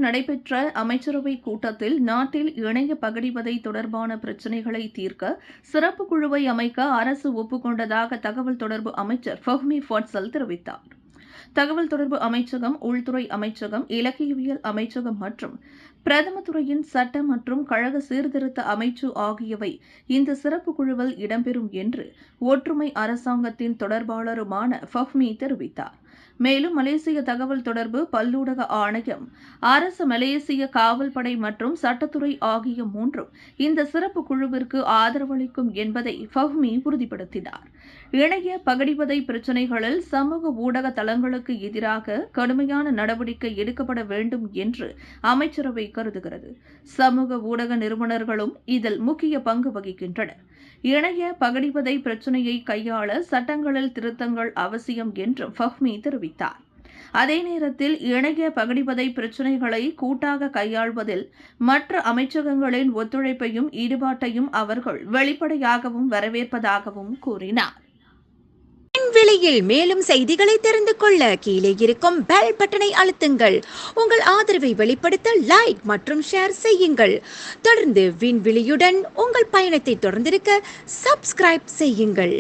நடைபெற்ற அமைச்சரவை கூட்டத்தில் நாட்டில் இணைய பகிர்வதை தொடர்பான பிரச்சினைகளை தீர்க்க சிறப்பு குழுவை அமைக்க அரசு ஒப்புக்கொண்டதாக தகவல் தொடர்பு அமைச்சர் ஃபஹ்மி ஃபட்சல் தெரிவித்தார். தகவல் தொடர்பு அமைச்சகம், உள்துறை அமைச்சகம், இலக்கியவியல் அமைச்சகம் மற்றும் பிரதம துறையின் சட்ட மற்றும் கழக சீர்திருத்த அமைச்சு ஆகியவை இந்த சிறப்பு குழுவில் இடம்பெறும் என்று ஒற்றுமை அரசாங்கத்தின் தொடர்பாளருமான ஃபஹ்மி தெரிவித்தார். மேலும் மலேசிய தகவல் தொடர்பு பல்லூடக ஆணையம், அரசு மலேசிய காவல்படை மற்றும் சட்டத்துறை ஆகிய மூன்றும் இந்த சிறப்பு குழுவிற்கு ஆதரவளிக்கும் என்பதை ஃபஹ்மி உறுதிப்படுத்தினார். இணைய பகிர்வதை பிரச்சினைகளில் சமூக ஊடக தளங்களுக்கு எதிராக கடுமையான நடவடிக்கை எடுக்கப்பட வேண்டும் என்று அமைச்சரவை கருதுகிறது. சமூக ஊடக நிறுவனர்களும் இதில் முக்கிய பங்கு வகிக்கின்றனர். இணைய பகிர்வதை பிரச்சினையை கையாள சட்டங்களில் திருத்தங்கள் அவசியம் என்றும் ஃபஹ்மி தெரிவித்தார். அதே நேரத்தில் இணைய பகிர்வதை பிரச்சினைகளை கூட்டாக கையாள்வதில் மற்ற அமைச்சகங்களின் ஒத்துழைப்பையும் ஈடுபாட்டையும் அவர்கள் வெளிப்படையாகவும் வரவேற்பதாகவும் கூறினார். விண்வெளியில் மேலும் செய்திகளை தெரிந்து கொள்ள கீழே இருக்கும் பெல் பட்டனை அழுத்துங்கள். உங்கள் ஆதரவை வெளிப்படுத்த லைக் மற்றும் ஷேர் செய்யுங்கள். தொடர்ந்து விண்வெளியுடன் உங்கள் பயணத்தை தொடர்ந்திருக்க சப்ஸ்கிரைப் செய்யுங்கள்.